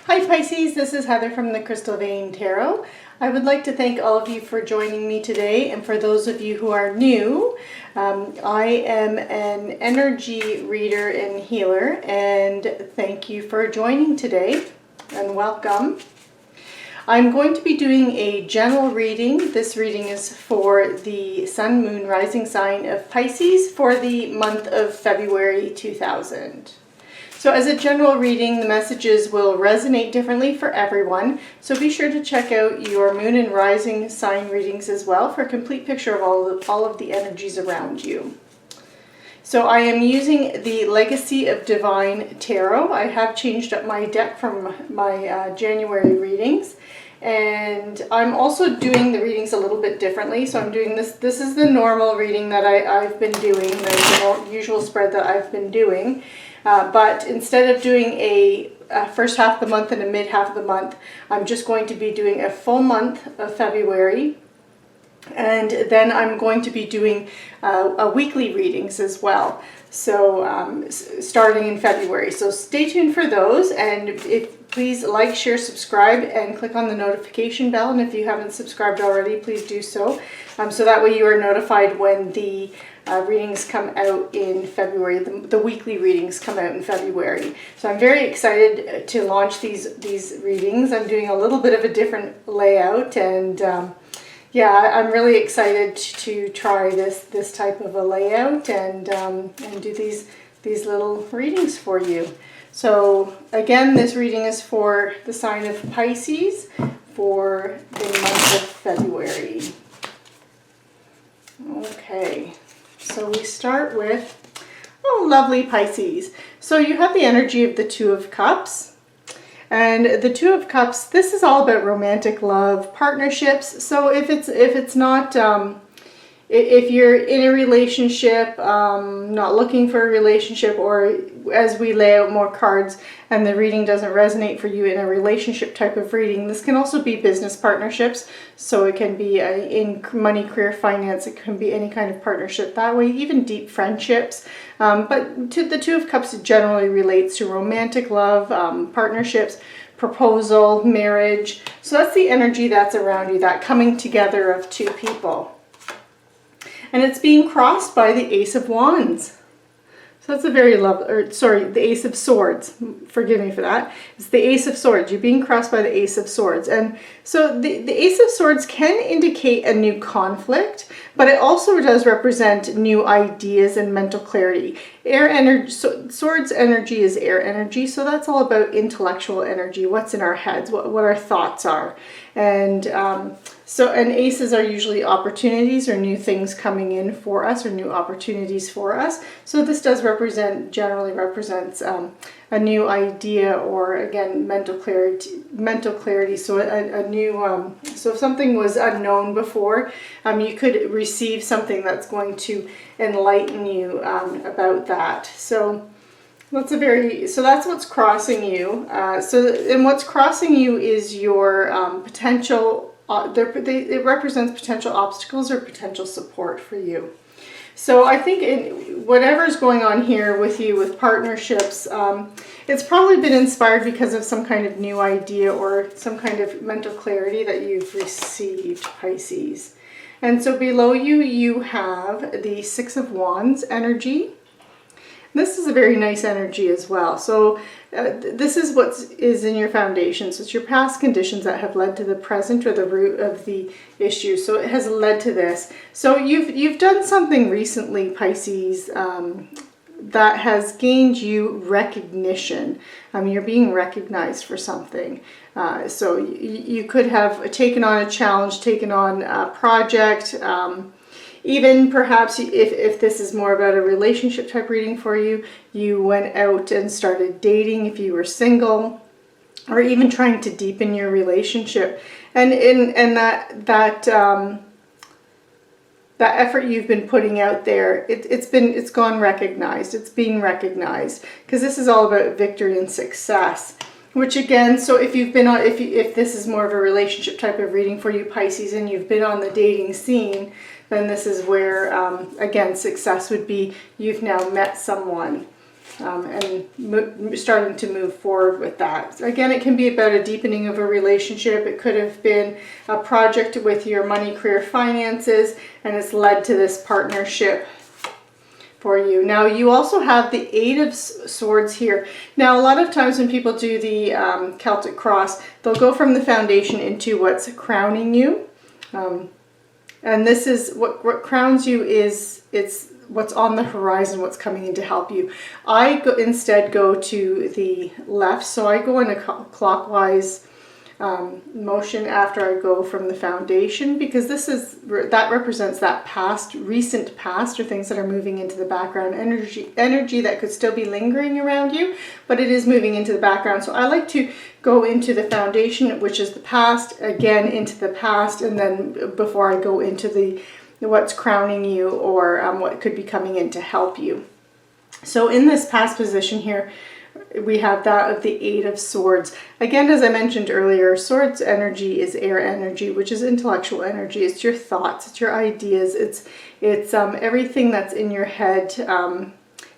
Hi Pisces, this is Heather from the Crystal Vein Tarot. I would like to thank all of you for joining me today, and for those of you who are new, I am an energy reader and healer, and thank you for joining today, and welcome. I'm going to be doing a general reading. This reading is for the Sun, Moon, Rising sign of Pisces for the month of February 2000. So as a general reading, the messages will resonate differently for everyone. So be sure to check out your Moon and Rising sign readings as well for a complete picture of all of the energies around you. So I am using the Legacy of Divine Tarot. I have changed up my deck from my January readings. And I'm also doing the readings a little bit differently. So I'm doing this. This is the normal reading that I've been doing, the usual spread that I've been doing. But instead of doing a first half of the month and a mid half of the month, I'm just going to be doing a full month of February. And then I'm going to be doing a weekly readings as well. So starting in February. So stay tuned for those. And please like, share, subscribe, and click on the notification bell. And if you haven't subscribed already, please do so. So that way you are notified when the readings come out in February. The weekly readings come out in February. So I'm very excited to launch these readings. I'm doing a little bit of a different layout, and yeah, I'm really excited to try this type of a layout and do these little readings for you. So again, this reading is for the sign of Pisces for the month of February. Okay, so we start with, oh, lovely Pisces. So you have the energy of the Two of Cups. And the Two of Cups, this is all about romantic love, partnerships. So if it's not, if you're in a relationship, not looking for a relationship, or as we lay out more cards and the reading doesn't resonate for you in a relationship type of reading, this can also be business partnerships. So it can be in money, career, finance. It can be any kind of partnership that way, even deep friendships. But the Two of Cups generally relates to romantic love, partnerships, proposal, marriage. So that's the energy that's around you, that coming together of two people. And it's being crossed by the Ace of Wands. So that's a very the Ace of Swords. Forgive me for that. It's the Ace of Swords. You're being crossed by the Ace of Swords. And so the Ace of Swords can indicate a new conflict, but it also does represent new ideas and mental clarity. Air energy, Swords energy is air energy, so that's all about intellectual energy, what's in our heads, what our thoughts are. And and aces are usually opportunities or new things coming in for us, or new opportunities for us. So this does generally represents a new idea, or again, mental clarity. So a new, so if something was unknown before, you could receive something that's going to enlighten you about that. So that's that's what's crossing you. And what's crossing you is your potential. It represents potential obstacles or potential support for you. So I think whatever's going on here with you with partnerships, it's probably been inspired because of some kind of new idea or some kind of mental clarity that you've received, Pisces. And so below you, you have the Six of Wands energy. This is a very nice energy as well. So this is what is in your foundation. So it's your past conditions that have led to the present, or the root of the issue. So it has led to this. So you've done something recently, Pisces, that has gained you recognition. You're being recognized for something. So you could have taken on a challenge, taken on a project. Even perhaps if this is more about a relationship type reading for you, you went out and started dating if you were single, or even trying to deepen your relationship. And that effort you've been putting out there, it's gone recognized. It's being recognized, because this is all about victory and success. Which again, so if you've been on, if this is more of a relationship type of reading for you, Pisces, and you've been on the dating scene, then this is where, again, success would be you've now met someone. and starting to move forward with that. Again, it can be about a deepening of a relationship. It could have been a project with your money, career, finances, and it's led to this partnership for you. Now you also have the Eight of Swords here. Now a lot of times when people do the Celtic cross, they'll go from the foundation into what's crowning you. And this is what crowns you is it's what's on the horizon, what's coming in to help you. I instead go to the left, so I go in a clockwise motion after I go from the foundation, because that represents that recent past, or things that are moving into the background, energy that could still be lingering around you, but it is moving into the background. So I like to go into the foundation, which is the past, again into the past, and then before I go into what's crowning you, or what could be coming in to help you. So in this past position here, we have that of the Eight of Swords. Again, as I mentioned earlier, Swords energy is air energy, which is intellectual energy. It's your thoughts, it's your ideas, it's everything that's in your head,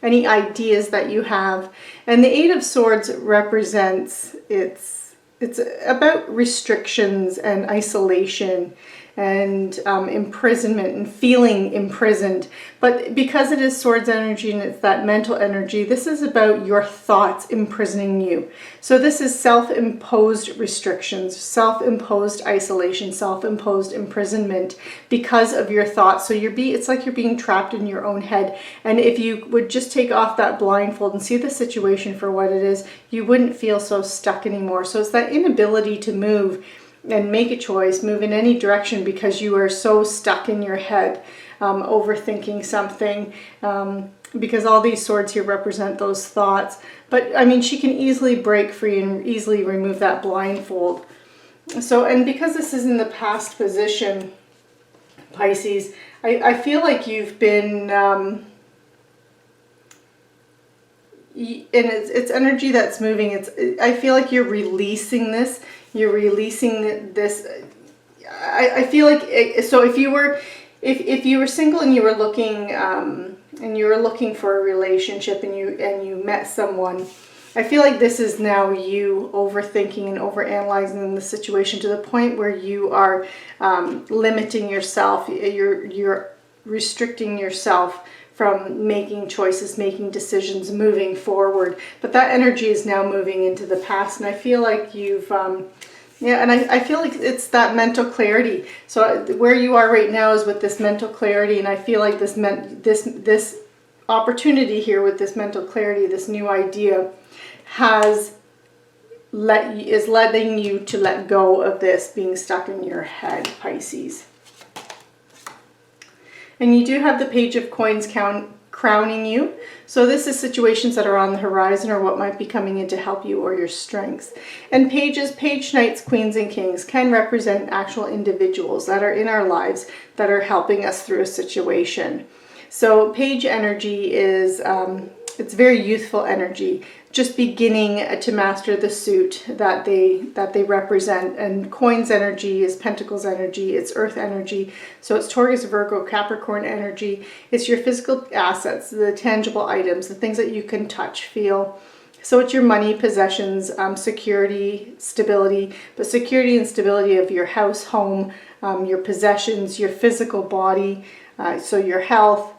any ideas that you have. And the Eight of Swords represents, it's about restrictions and isolation and imprisonment and feeling imprisoned. But because it is Swords energy and it's that mental energy, this is about your thoughts imprisoning you. So this is self-imposed restrictions, self-imposed isolation, self-imposed imprisonment because of your thoughts. So it's like you're being trapped in your own head. And if you would just take off that blindfold and see the situation for what it is, you wouldn't feel so stuck anymore. So it's that inability to move and make a choice, move in any direction, because you are so stuck in your head, overthinking something, because all these swords here represent those thoughts. But I mean, she can easily break free and easily remove that blindfold. So, and because this is in the past position, Pisces, I feel like you've been, and it's energy that's moving. I feel like you're releasing this. You're releasing this. I feel like so if you were single and you were looking for a relationship and you met someone, I feel like this is now you overthinking and overanalyzing the situation to the point where you are limiting yourself. You're restricting yourself from making choices, making decisions, moving forward. But that energy is now moving into the past, and I feel like you've, and I feel like it's that mental clarity. So where you are right now is with this mental clarity, and I feel like this opportunity here with this mental clarity, this new idea, is letting you to let go of this being stuck in your head, Pisces. And you do have the Page of Coins crowning you. So this is situations that are on the horizon, or what might be coming in to help you, or your strengths. And page knights, queens, and kings can represent actual individuals that are in our lives that are helping us through a situation. So page energy is, it's very youthful energy, just beginning to master the suit that they represent. And coins energy is pentacles energy, it's earth energy. So it's Taurus, Virgo, Capricorn energy. It's your physical assets, the tangible items, the things that you can touch, feel. So it's your money, possessions, security, stability, but security and stability of your house, home, your possessions, your physical body, so your health.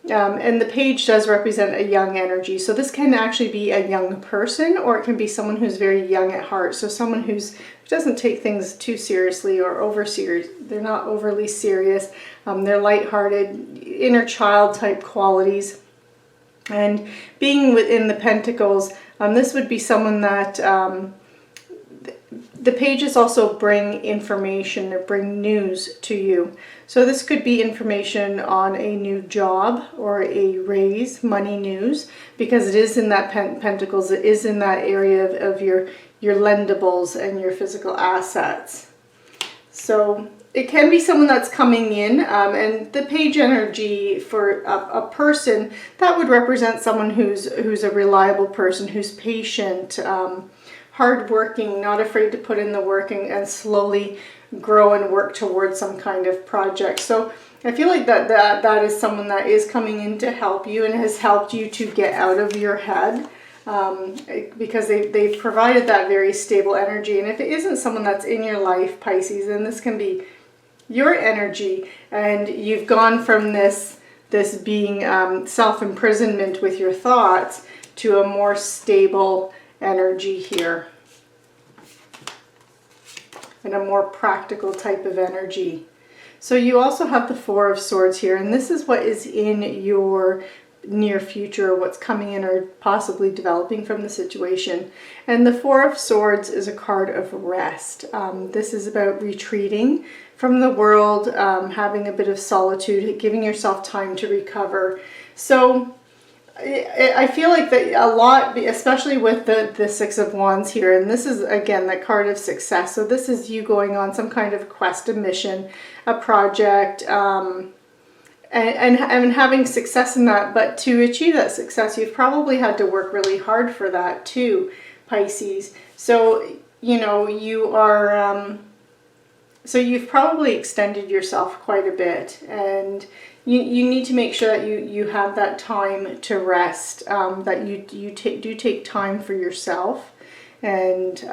And the page does represent a young energy. So this can actually be a young person, or it can be someone who's very young at heart. So someone who doesn't take things too seriously or over serious. They're not overly serious. They're lighthearted, inner child type qualities. And being within the Pentacles, this would be someone that the pages also bring information or bring news to you. So this could be information on a new job or a raise, money news, because it is in that Pentacles, it is in that area of your lendables and your physical assets. So it can be someone that's coming in, and the page energy for a person, that would represent someone who's a reliable person, who's patient, hardworking, not afraid to put in the work and slowly grow and work towards some kind of project. So I feel like that is someone that is coming in to help you and has helped you to get out of your head, because they've provided that very stable energy. And if it isn't someone that's in your life, Pisces, then this can be your energy, and you've gone from this being self-imprisonment with your thoughts to a more stable energy here, and a more practical type of energy. So you also have the Four of Swords here, and this is what is in your near future, what's coming in or possibly developing from the situation. And the Four of Swords is a card of rest. This is about retreating from the world, having a bit of solitude, giving yourself time to recover. So I feel like that a lot, especially with the Six of Wands here, and this is again the card of success. So this is you going on some kind of quest, a mission, a project, and having success in that. But to achieve that success, you've probably had to work really hard for that too, Pisces. So you know you are. So you've probably extended yourself quite a bit, and you need to make sure that you have that time to rest, that you do take time for yourself, and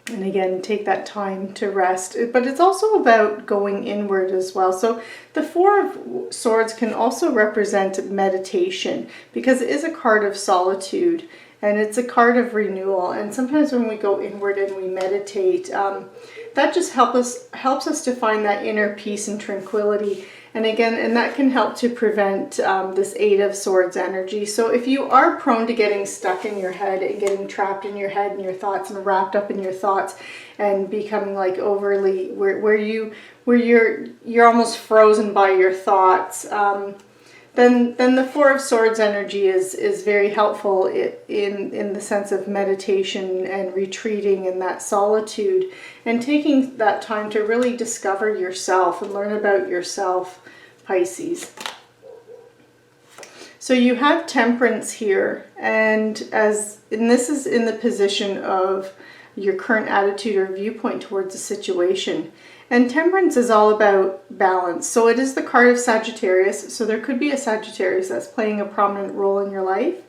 again take that time to rest. But it's also about going inward as well. So the Four of Swords can also represent meditation, because it is a card of solitude. And it's a card of renewal. And sometimes when we go inward and we meditate, that just helps us to find that inner peace and tranquility. And again, and that can help to prevent this Eight of Swords energy. So if you are prone to getting stuck in your head and getting trapped in your head and your thoughts and wrapped up in your thoughts and becoming like overly where you're almost frozen by your thoughts, then the Four of Swords energy is very helpful in the sense of meditation and retreating in that solitude and taking that time to really discover yourself and learn about yourself, Pisces. So you have Temperance here, and this is in the position of your current attitude or viewpoint towards a situation. And Temperance is all about balance. So it is the card of Sagittarius. So there could be a Sagittarius that's playing a prominent role in your life.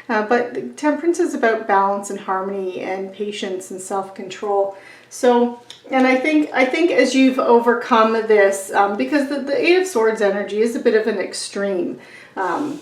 But Temperance is about balance and harmony and patience and self-control. So, and I think as you've overcome this, because the Eight of Swords energy is a bit of an extreme. And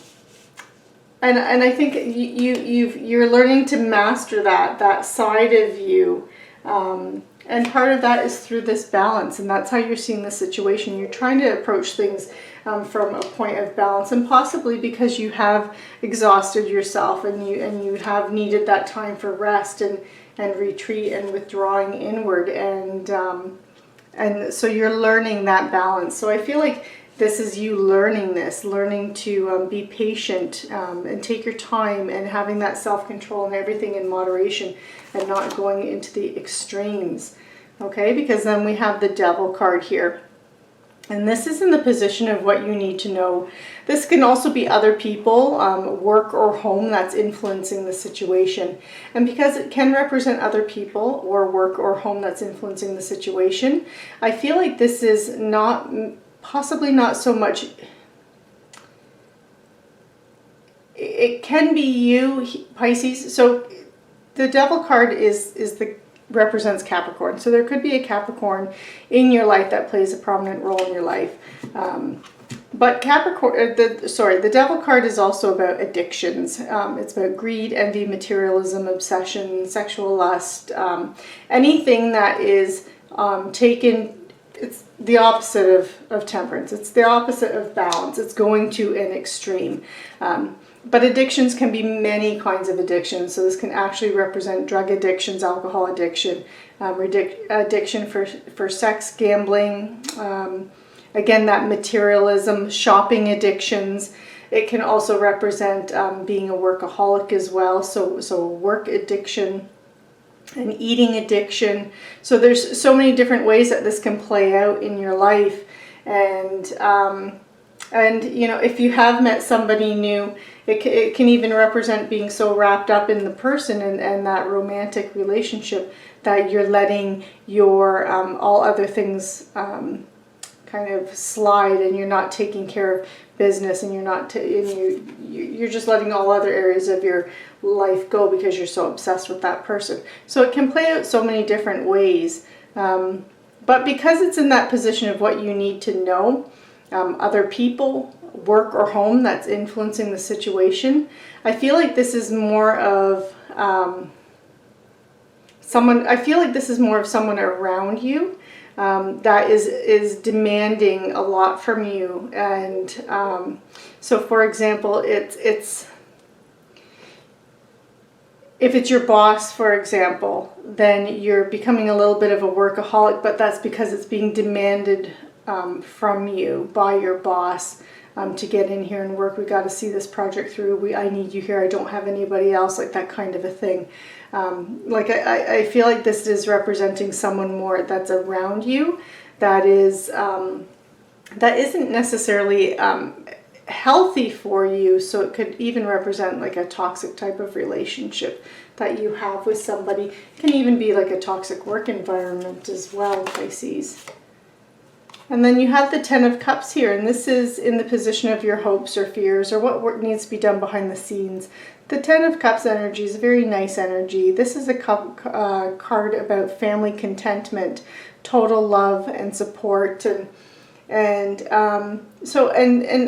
I think you're learning to master that side of you. And part of that is through this balance, and that's how you're seeing the situation. You're trying to approach things from a point of balance, and possibly because you have exhausted yourself and you have needed that time for rest and retreat and withdrawing inward, and so you're learning that balance. So I feel like this is you learning to be patient and take your time and having that self-control and everything in moderation and not going into the extremes. Okay, because then we have the Devil card here. And this is in the position of what you need to know. This can also be other people, work or home, that's influencing the situation. And because it can represent other people or work or home that's influencing the situation, I feel like this is possibly not so much. It can be you, Pisces. So the Devil card represents Capricorn. So there could be a Capricorn in your life that plays a prominent role in your life. But the Devil card is also about addictions. It's about greed, envy, materialism, obsession, sexual lust, anything that is it's the opposite of temperance. It's the opposite of balance. It's going to an extreme. But addictions can be many kinds of addictions. So this can actually represent drug addictions, alcohol addiction, addiction for sex, gambling, again, that materialism, shopping addictions. It can also represent being a workaholic as well. So work addiction, an eating addiction. So there's so many different ways that this can play out in your life. And you know, if you have met somebody new, it can even represent being so wrapped up in the person and that romantic relationship that you're letting your all other things kind of slide, and you're not taking care of business, and you're just letting all other areas of your life go because you're so obsessed with that person. So it can play out so many different ways. But because it's in that position of what you need to know, other people, work or home that's influencing the situation, I feel like this is more of someone around you that is demanding a lot from you. And so for example, if it's your boss, for example, then you're becoming a little bit of a workaholic, but that's because it's being demanded from you by your boss to get in here and work. We got to see this project through. I need you here. I don't have anybody else, like that kind of a thing. I feel like this is representing someone more that's around you that isn't necessarily healthy for you. So it could even represent like a toxic type of relationship that you have with somebody. It can even be like a toxic work environment as well, Pisces. And then you have the Ten of Cups here, and this is in the position of your hopes or fears or what work needs to be done behind the scenes. The Ten of Cups energy is a very nice energy. This is a card about family contentment, total love and support, and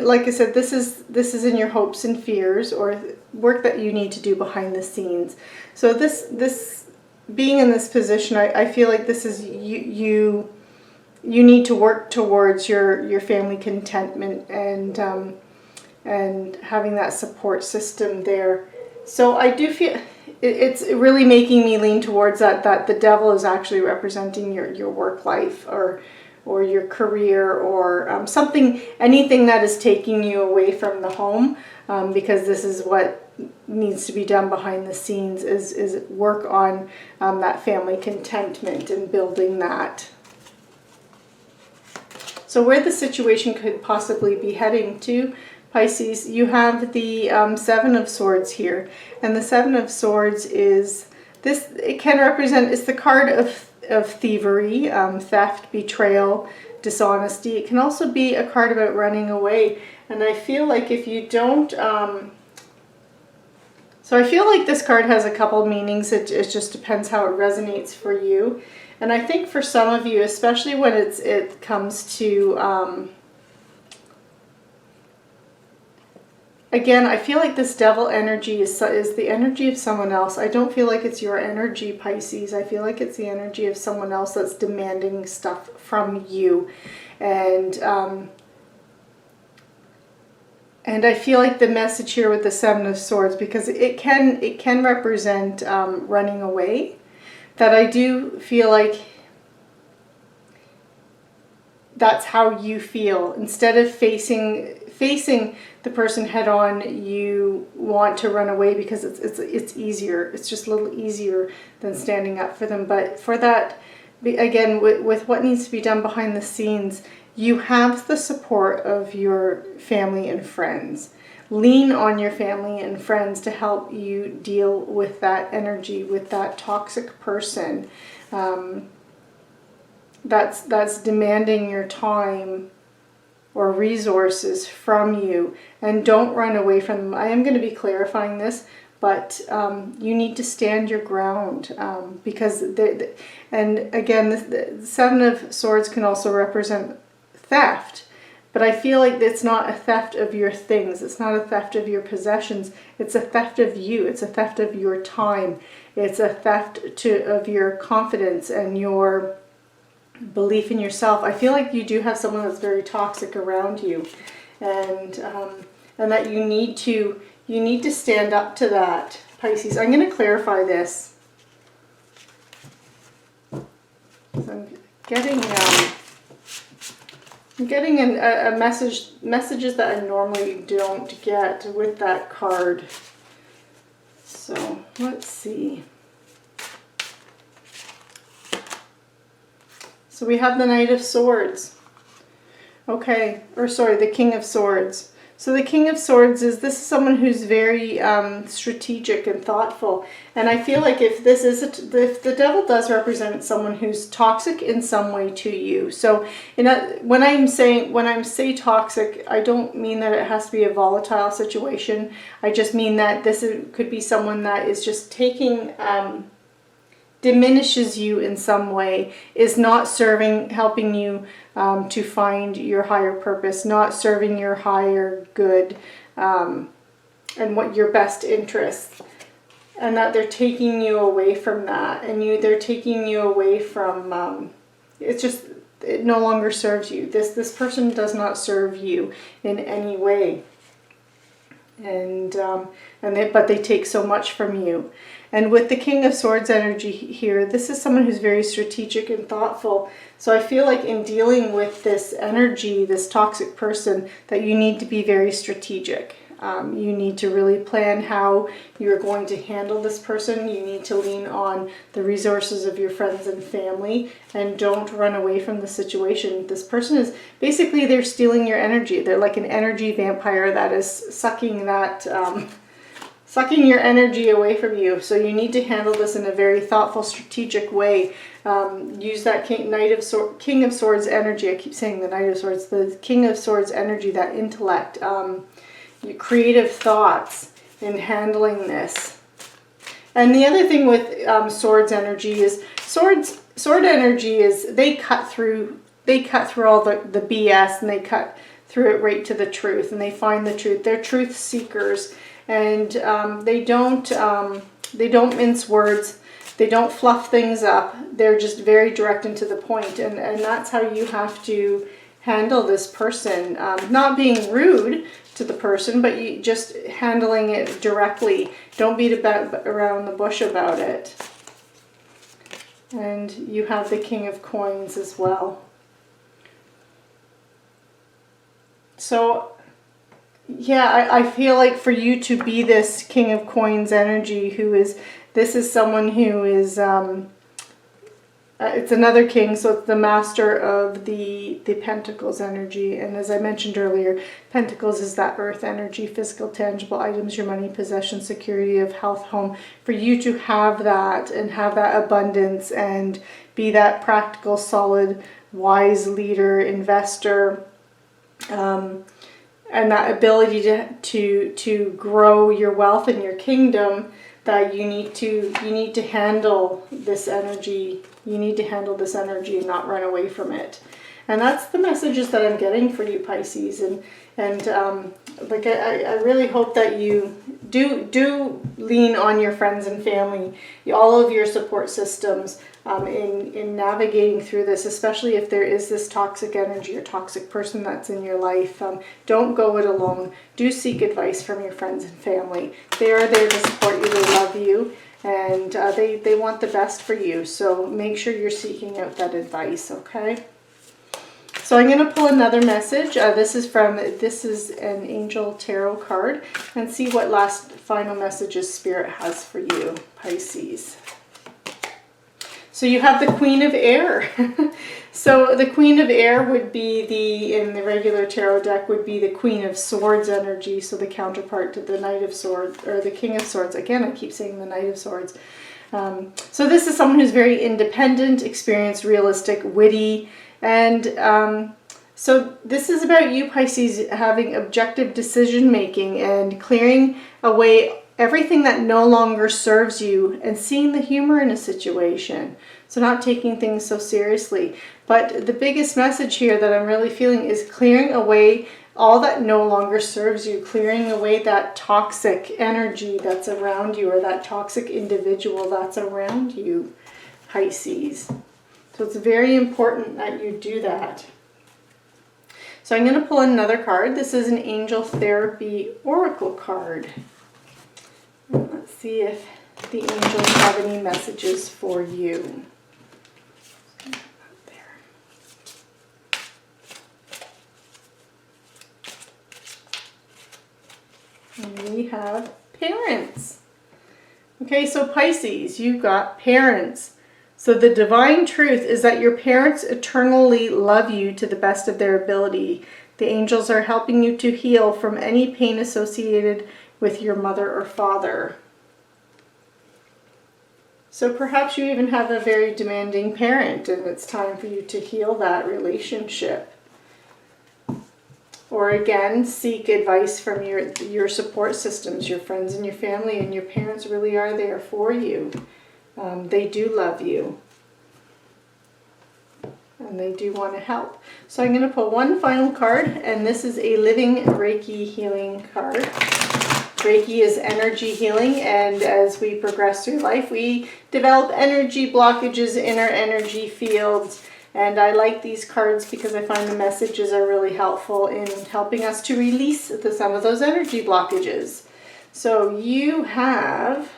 like I said, this is in your hopes and fears or work that you need to do behind the scenes. So this being in this position, I feel like this is you need to work towards your family contentment and having that support system there. So I do feel it's really making me lean towards that the devil is actually representing your work life or your career or anything that is taking you away from the home, because this is what needs to be done behind the scenes is work on that family contentment and building that. So where the situation could possibly be heading to, Pisces, you have the Seven of Swords here. And the Seven of Swords is this, it can represent, it's the card of thievery, theft, betrayal, dishonesty. It can also be a card about running away. And I feel like if you don't, so I feel like this card has a couple meanings. It just depends how it resonates for you. And I think for some of you, especially when it comes to, again, I feel like this devil energy is the energy of someone else. I don't feel like it's your energy, Pisces. I feel like it's the energy of someone else that's demanding stuff from you. And I feel like the message here with the Seven of Swords, because it can represent running away, that I do feel like that's how you feel. Instead of facing the person head on, you want to run away because it's easier. It's just a little easier than standing up for them. But for that, again, with what needs to be done behind the scenes, you have the support of your family and friends. Lean on your family and friends to help you deal with that energy, with that toxic person that's demanding your time or resources from you. And don't run away from them. I am going to be clarifying this, but you need to stand your ground, because and again, the Seven of Swords can also represent theft. But I feel like it's not a theft of your things. It's not a theft of your possessions. It's a theft of you. It's a theft of your time. It's a theft of your confidence and your belief in yourself. I feel like you do have someone that's very toxic around you, and that you need to stand up to that, Pisces. I'm going to clarify this. I'm getting a messages that I normally don't get with that card. So let's see. So we have the Knight of Swords. Okay, or sorry, the King of Swords. So the King of Swords is, this is someone who's very strategic and thoughtful. And I feel like if this is, if the Devil does represent someone who's toxic in some way to you. So when I say toxic, I don't mean that it has to be a volatile situation. I just mean that could be someone that is just taking, diminishes you in some way, is not helping you to find your higher purpose, not serving your higher good and what your best interests, and that they're taking you away from that, and they're taking you away from it no longer serves you. This person does not serve you in any way, but they take so much from you. And with the King of Swords energy here, this is someone who's very strategic and thoughtful. So I feel like in dealing with this energy, this toxic person, that you need to be very strategic. You need to really plan how you're going to handle this person. You need to lean on the resources of your friends and family, and don't run away from the situation. This person is basically, they're stealing your energy. They're like an energy vampire that is sucking your energy away from you. So you need to handle this in a very thoughtful, strategic way. Use that King of Swords energy. I keep saying the Knight of Swords. The King of Swords energy, that intellect, your creative thoughts in handling this. And the other thing with Swords energy is sword energy is they cut through all the BS, and they cut through it right to the truth, and they find the truth. They're truth seekers. And they don't mince words. They don't fluff things up. They're just very direct and to the point. And that's how you have to handle this person. Not being rude to the person, but you just handling it directly. Don't beat around the bush about it. And you have the King of Coins as well. So yeah, I feel like for you to be this King of Coins energy, this is someone who is, it's another king, so it's the master of the Pentacles energy. And as I mentioned earlier, Pentacles is that earth energy, physical, tangible items, your money, possession, security of health, home. For you to have that and have that abundance and be that practical, solid, wise leader, investor, and that ability to grow your wealth and your kingdom, that you need to handle this energy. You need to handle this energy and not run away from it. And that's the messages that I'm getting for you, Pisces. And like I really hope that you do lean on your friends and family, all of your support systems, in navigating through this, especially if there is this toxic energy or toxic person that's in your life. Don't go it alone. Do seek advice from your friends and family. They are there to support you, they love you, and they want the best for you. So make sure you're seeking out that advice, okay? So I'm going to pull another message. This is an Angel Tarot card, and see what final messages Spirit has for you, Pisces. So you have the Queen of Air. So the Queen of Air would be in the regular tarot deck would be the Queen of Swords energy. So the counterpart to the Knight of Swords, or the King of Swords. Again, I keep saying the Knight of Swords. So this is someone who's very independent, experienced, realistic, witty. And so this is about you, Pisces, having objective decision making and clearing away everything that no longer serves you, and seeing the humor in a situation. So not taking things so seriously. But the biggest message here that I'm really feeling is clearing away all that no longer serves you, clearing away that toxic energy that's around you, or that toxic individual that's around you, Pisces. So it's very important that you do that. So I'm going to pull another card. This is an Angel Therapy Oracle card. Let's see if the angels have any messages for you. There. And we have parents. Okay, so Pisces, you've got parents. So the divine truth is that your parents eternally love you to the best of their ability. The angels are helping you to heal from any pain associated with your mother or father. So perhaps you even have a very demanding parent and it's time for you to heal that relationship. Or again, seek advice from your support systems, your friends and your family, and your parents really are there for you. They do love you. And they do want to help. So I'm going to pull one final card, and this is a living Reiki healing card. Reiki is energy healing, and as we progress through life, we develop energy blockages in our energy fields. And I like these cards because I find the messages are really helpful in helping us to release some of those energy blockages. So you have,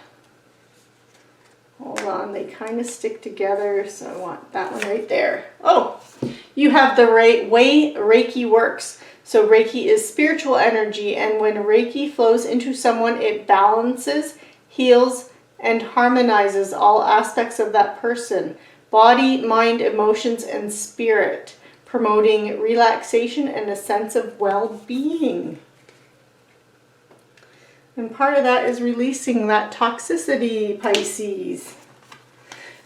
hold on, they kind of stick together, so I want that one right there. Oh, you have the way Reiki works. So Reiki is spiritual energy, and when Reiki flows into someone, it balances, heals, and harmonizes all aspects of that person. Body, mind, emotions, and spirit, promoting relaxation and a sense of well-being. And part of that is releasing that toxicity, Pisces.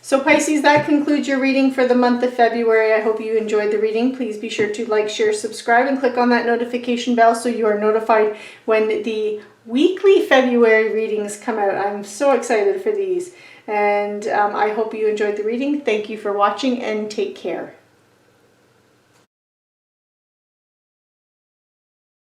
So Pisces, that concludes your reading for the month of February. I hope you enjoyed the reading. Please be sure to like, share, subscribe, and click on that notification bell so you are notified when the weekly February readings come out. I'm so excited for these. And I hope you enjoyed the reading. Thank you for watching and take care.